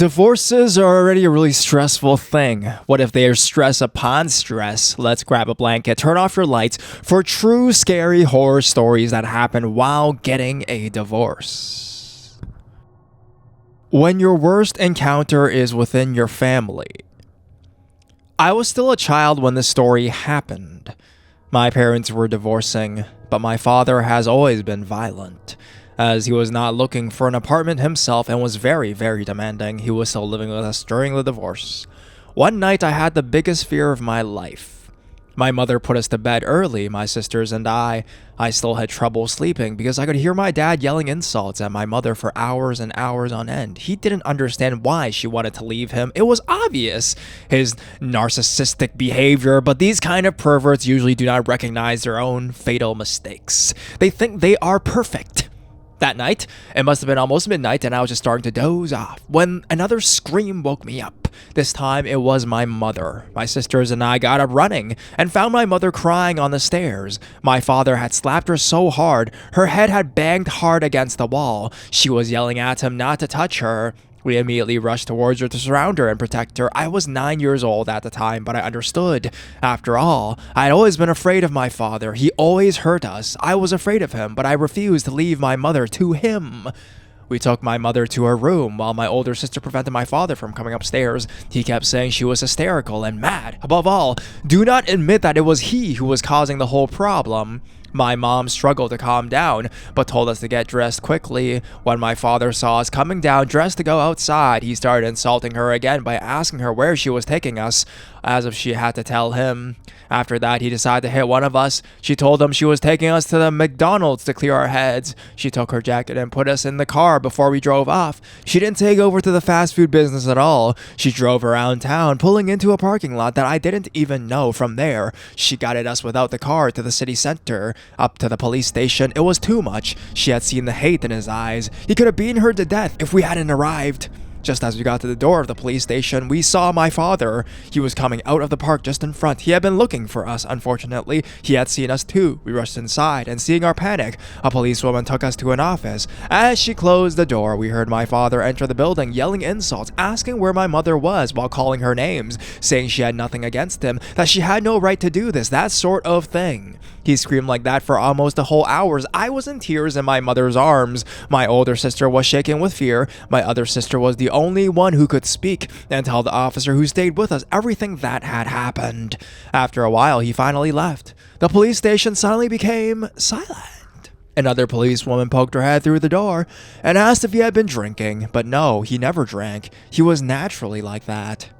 Divorces are already a really stressful thing. What if they are stress upon stress? Let's grab a blanket, turn off your lights for true scary horror stories that happen while getting a divorce. When your worst encounter is within your family. I was still a child when this story happened. My parents were divorcing, but my father has always been violent. As he was not looking for an apartment himself and was very, very demanding, he was still living with us during the divorce. One night I had the biggest fear of my life. My mother put us to bed early, my sisters and I. I still had trouble sleeping because I could hear my dad yelling insults at my mother for hours and hours on end. He didn't understand why she wanted to leave him. It was obvious, his narcissistic behavior, but these kind of perverts usually do not recognize their own fatal mistakes. They think they are perfect. That night, it must have been almost midnight and I was just starting to doze off when another scream woke me up. This time it was my mother. My sisters and I got up running and found my mother crying on the stairs. My father had slapped her so hard, her head had banged hard against the wall. She was yelling at him not to touch her. We immediately rushed towards her to surround her and protect her. I was 9 years old at the time, but I understood. After all, I had always been afraid of my father. He always hurt us. I was afraid of him, but I refused to leave my mother to him. We took my mother to her room while my older sister prevented my father from coming upstairs. He kept saying she was hysterical and mad. Above all, do not admit that it was he who was causing the whole problem. My mom struggled to calm down, but told us to get dressed quickly. When my father saw us coming down dressed to go outside, he started insulting her again by asking her where she was taking us, as if she had to tell him. After that, he decided to hit one of us. She told him she was taking us to the McDonald's to clear our heads. She took her jacket and put us in the car before we drove off. She didn't take over to the fast food business at all. She drove around town, pulling into a parking lot that I didn't even know. From there, she guided us without the car to the city center. Up to the police station. It was too much. She had seen the hate in his eyes. He could have beaten her to death if we hadn't arrived. Just as we got to the door of the police station, we saw my father. He was coming out of the park just in front. He had been looking for us. Unfortunately, he had seen us too. We rushed inside, and seeing our panic, a policewoman took us to an office. As she closed the door, we heard my father enter the building, yelling insults, asking where my mother was while calling her names, saying she had nothing against him, that she had no right to do this, that sort of thing. He screamed like that for almost a whole hour. I was in tears in my mother's arms. My older sister was shaking with fear. My other sister was the only one who could speak and tell the officer who stayed with us everything that had happened. After a while, he finally left. The police station suddenly became silent. Another policewoman poked her head through the door and asked if he had been drinking, but no, he never drank. He was naturally like that.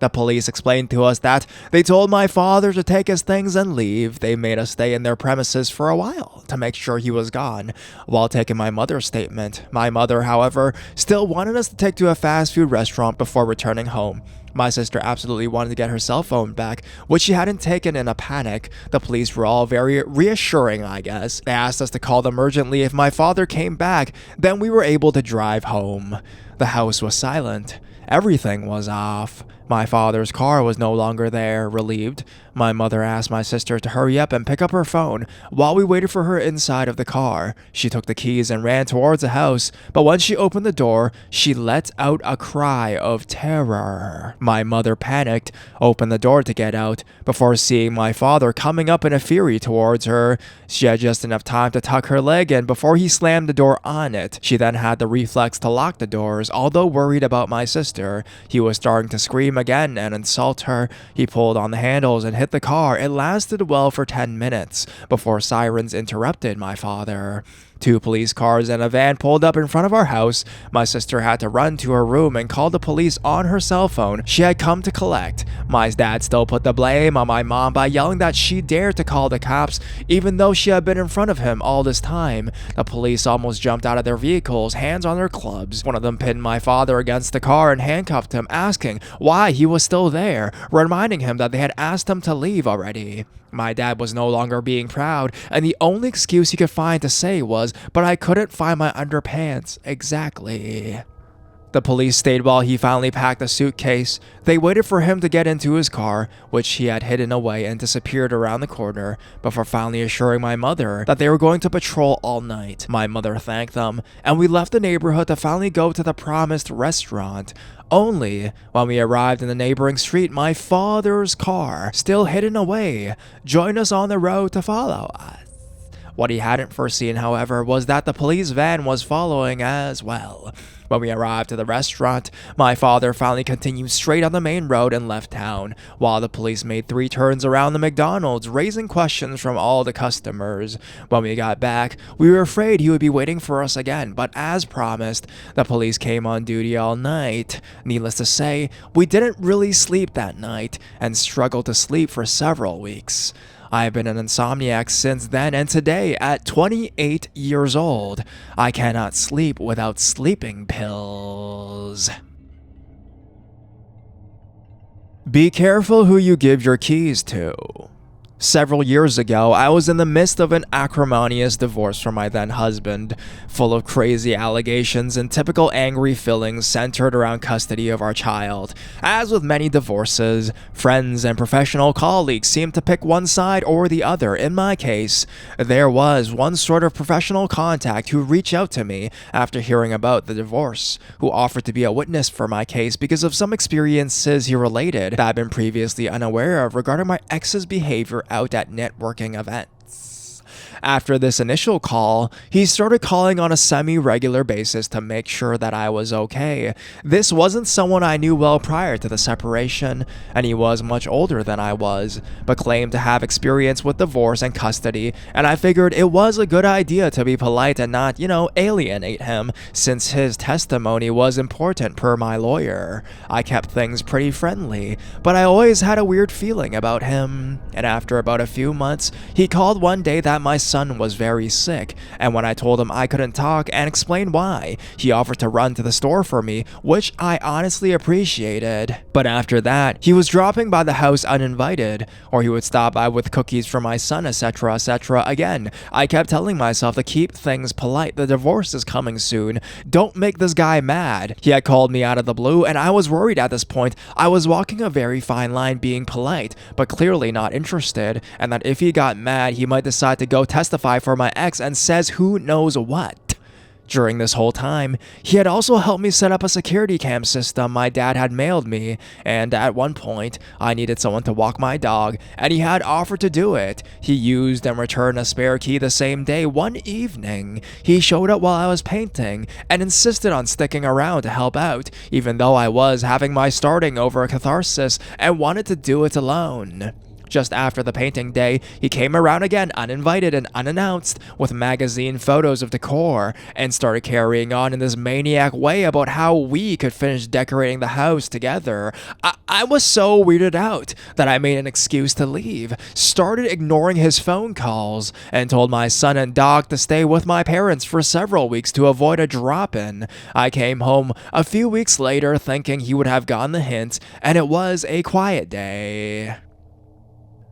The police explained to us that they told my father to take his things and leave. They made us stay in their premises for a while to make sure he was gone, while taking my mother's statement. My mother, however, still wanted us to take to a fast food restaurant before returning home. My sister absolutely wanted to get her cell phone back, which she hadn't taken in a panic. The police were all very reassuring, I guess. They asked us to call them urgently if my father came back, then we were able to drive home. The house was silent. Everything was off. My father's car was no longer there. Relieved, my mother asked my sister to hurry up and pick up her phone. While we waited for her inside of the car, she took the keys and ran towards the house, but when she opened the door, she let out a cry of terror. My mother panicked, opened the door to get out, before seeing my father coming up in a fury towards her. She had just enough time to tuck her leg in before he slammed the door on it. She then had the reflex to lock the doors. Although worried about my sister, he was starting to scream again and insult her. He pulled on the handles and hit the car. It lasted well for 10 minutes before sirens interrupted my father. 2 police cars and a van pulled up in front of our house. My sister had to run to her room and call the police on her cell phone she had come to collect. My dad still put the blame on my mom by yelling that she dared to call the cops even though she had been in front of him all this time. The police almost jumped out of their vehicles, hands on their clubs. One of them pinned my father against the car and handcuffed him, asking why he was still there, reminding him that they had asked him to leave already. My dad was no longer being proud, and the only excuse he could find to say was, "But I couldn't find my underpants." Exactly. The police stayed while he finally packed a suitcase. They waited for him to get into his car, which he had hidden away, and disappeared around the corner before finally assuring my mother that they were going to patrol all night. My mother thanked them, and we left the neighborhood to finally go to the promised restaurant. Only when we arrived in the neighboring street, my father's car, still hidden away, joined us on the road to follow us. What he hadn't foreseen, however, was that the police van was following as well. When we arrived at the restaurant, my father finally continued straight on the main road and left town, while the police made 3 turns around the McDonald's, raising questions from all the customers. When we got back, we were afraid he would be waiting for us again, but as promised, the police came on duty all night. Needless to say, we didn't really sleep that night, and struggled to sleep for several weeks. I've been an insomniac since then, and today, at 28 years old, I cannot sleep without sleeping pills. Be careful who you give your keys to. Several years ago, I was in the midst of an acrimonious divorce from my then husband, full of crazy allegations and typical angry feelings centered around custody of our child. As with many divorces, friends and professional colleagues seemed to pick one side or the other. In my case, there was one sort of professional contact who reached out to me after hearing about the divorce, who offered to be a witness for my case because of some experiences he related that I'd been previously unaware of regarding my ex's behavior out at networking events. After this initial call, he started calling on a semi-regular basis to make sure that I was okay. This wasn't someone I knew well prior to the separation, and he was much older than I was, but claimed to have experience with divorce and custody, and I figured it was a good idea to be polite and not, alienate him, since his testimony was important per my lawyer. I kept things pretty friendly, but I always had a weird feeling about him, and after about a few months, he called one day that my son was very sick, and when I told him I couldn't talk and explained why, he offered to run to the store for me, which I honestly appreciated. But after that, he was dropping by the house uninvited, or he would stop by with cookies for my son, etc., etc. Again, I kept telling myself to keep things polite. The divorce is coming soon. Don't make this guy mad. He had called me out of the blue, and I was worried at this point. I was walking a very fine line being polite, but clearly not interested, and that if he got mad, he might decide to go testify for my ex and says who knows what. During this whole time, he had also helped me set up a security cam system my dad had mailed me, and at one point, I needed someone to walk my dog, and he had offered to do it. He used and returned a spare key the same day. One evening, he showed up while I was painting, and insisted on sticking around to help out, even though I was having my starting over a catharsis and wanted to do it alone. Just after the painting day, he came around again uninvited and unannounced with magazine photos of decor and started carrying on in this maniac way about how we could finish decorating the house together. I was so weirded out that I made an excuse to leave, started ignoring his phone calls, and told my son and dog to stay with my parents for several weeks to avoid a drop-in. I came home a few weeks later thinking he would have gotten the hint, and it was a quiet day.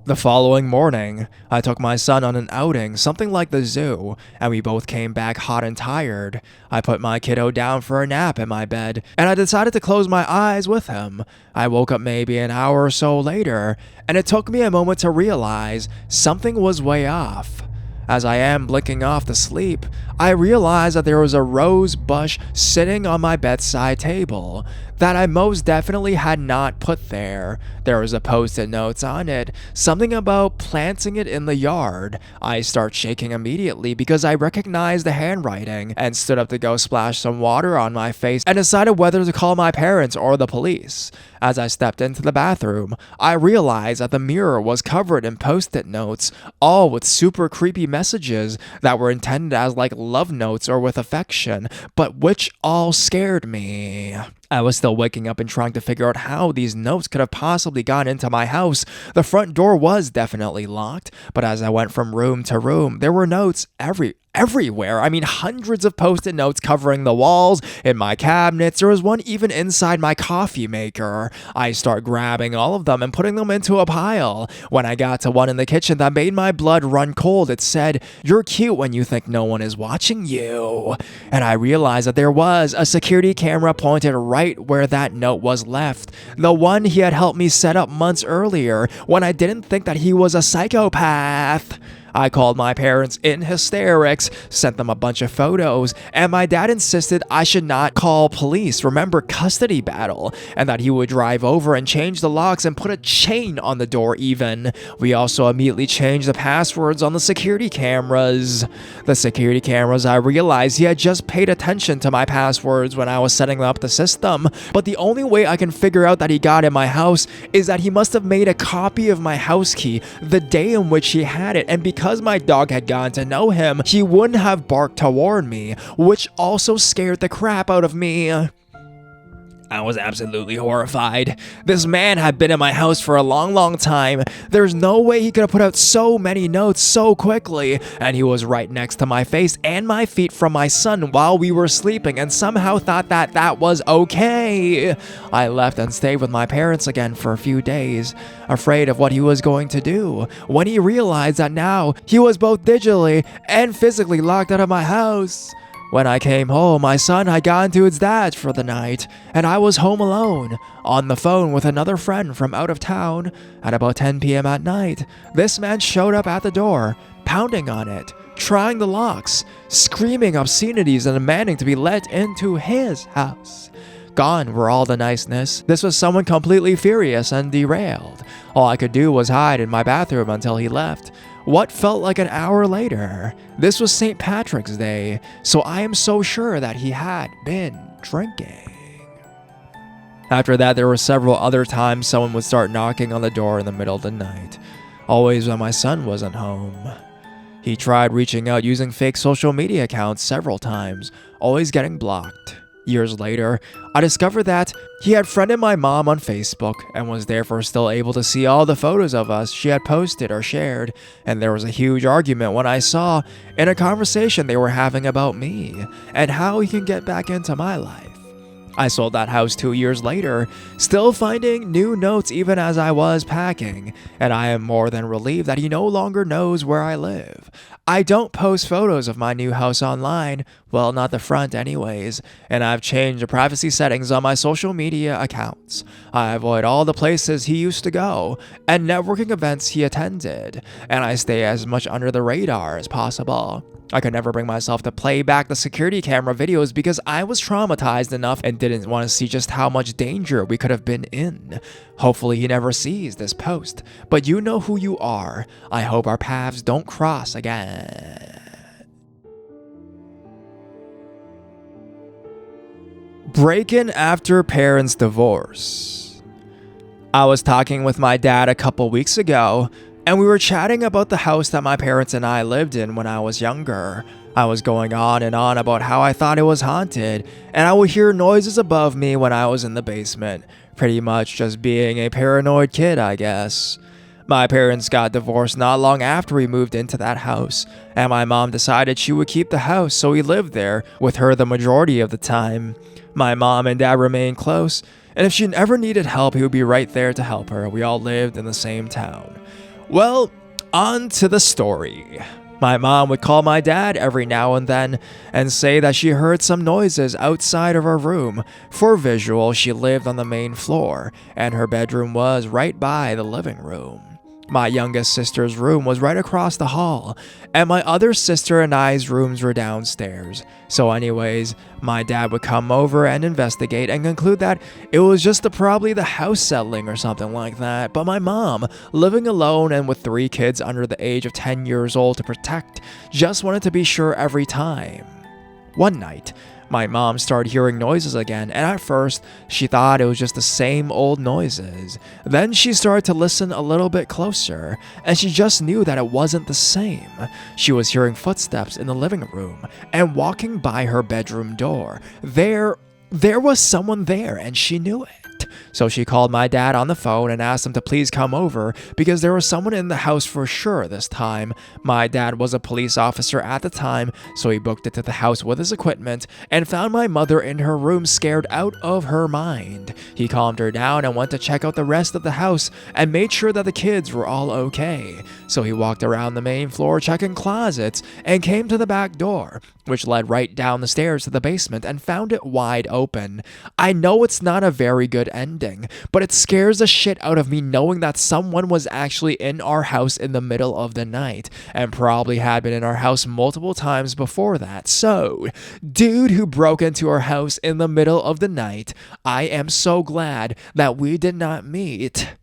The following morning, I took my son on an outing, something like the zoo, and we both came back hot and tired. I put my kiddo down for a nap in my bed, and I decided to close my eyes with him. I woke up maybe an hour or so later, and it took me a moment to realize something was way off. As I am blinking off to sleep, I realized that there was a rose bush sitting on my bedside table that I most definitely had not put there. There was a post-it notes on it, something about planting it in the yard. I start shaking immediately because I recognized the handwriting and stood up to go splash some water on my face and decided whether to call my parents or the police. As I stepped into the bathroom, I realized that the mirror was covered in post-it notes, all with super creepy messages that were intended as like love notes or with affection, but which all scared me. I was still waking up and trying to figure out how these notes could have possibly gone into my house. The front door was definitely locked, but as I went from room to room, there were notes everywhere. I mean, hundreds of post-it notes covering the walls, in my cabinets. There was one even inside my coffee maker. I start grabbing all of them and putting them into a pile. When I got to one in the kitchen that made my blood run cold, it said, "You're cute when you think no one is watching you." And I realized that there was a security camera pointed right where that note was left. The one he had helped me set up months earlier when I didn't think that he was a psychopath. I called my parents in hysterics, sent them a bunch of photos, and my dad insisted I should not call police, remember custody battle, and that he would drive over and change the locks and put a chain on the door even. We also immediately changed the passwords on the security cameras. The security cameras, I realized he had just paid attention to my passwords when I was setting up the system, but the only way I can figure out that he got in my house is that he must have made a copy of my house key the day in which he had it, and because my dog had gotten to know him, he wouldn't have barked to warn me, which also scared the crap out of me. I was absolutely horrified. This man had been in my house for a long time. There's no way he could have put out so many notes so quickly, and he was right next to my face and my feet from my son while we were sleeping and somehow thought that that was okay. I left and stayed with my parents again for a few days, afraid of what he was going to do, when he realized that now he was both digitally and physically locked out of my house. When I came home, my son had gone to his dad's for the night, and I was home alone, on the phone with another friend from out of town. At about 10 p.m. at night, this man showed up at the door, pounding on it, trying the locks, screaming obscenities and demanding to be let into his house. Gone were all the niceness. This was someone completely furious and derailed. All I could do was hide in my bathroom until he left. What felt like an hour later, this was St. Patrick's Day, so I am so sure that he had been drinking. After that, there were several other times someone would start knocking on the door in the middle of the night, always when my son wasn't home. He tried reaching out using fake social media accounts several times, always getting blocked. Years later, I discovered that he had friended my mom on Facebook and was therefore still able to see all the photos of us she had posted or shared, and there was a huge argument when I saw in a conversation they were having about me and how he can get back into my life. I sold that house 2 years later, still finding new notes even as I was packing, and I am more than relieved that he no longer knows where I live. I don't post photos of my new house online, well, not the front anyways, and I've changed the privacy settings on my social media accounts. I avoid all the places he used to go and networking events he attended, and I stay as much under the radar as possible. I could never bring myself to play back the security camera videos because I was traumatized enough and didn't want to see just how much danger we could have been in. Hopefully he never sees this post, but you know who you are. I hope our paths don't cross again. Break-in after parents' divorce. I was talking with my dad a couple weeks ago, and we were chatting about the house that my parents and I lived in when I was younger. I was going on and on about how I thought it was haunted, and I would hear noises above me when I was in the basement. Pretty much just being a paranoid kid, I guess. My parents got divorced not long after we moved into that house, and my mom decided she would keep the house, so we lived there with her the majority of the time. My mom and dad remained close, and if she ever needed help, he would be right there to help her. We all lived in the same town. Well, on to the story. My mom would call my dad every now and then and say that she heard some noises outside of her room. For visual, she lived on the main floor, and her bedroom was right by the living room. My youngest sister's room was right across the hall, and my other sister and I's rooms were downstairs. So anyways, my dad would come over and investigate and conclude that it was just probably the house settling or something like that. But my mom, living alone and with 3 kids under the age of 10 years old to protect, just wanted to be sure every time. One night, my mom started hearing noises again, and at first, she thought it was just the same old noises. Then she started to listen a little bit closer, and she just knew that it wasn't the same. She was hearing footsteps in the living room, and walking by her bedroom door. There was someone there, and she knew it. So she called my dad on the phone and asked him to please come over because there was someone in the house for sure this time. My dad was a police officer at the time, so he booked it to the house with his equipment and found my mother in her room scared out of her mind. He calmed her down and went to check out the rest of the house and made sure that the kids were all okay. So he walked around the main floor checking closets and came to the back door, which led right down the stairs to the basement, and found it wide open. I know it's not a very good ending, but it scares the shit out of me knowing that someone was actually in our house in the middle of the night, and probably had been in our house multiple times before that. So, dude who broke into our house in the middle of the night, I am so glad that we did not meet.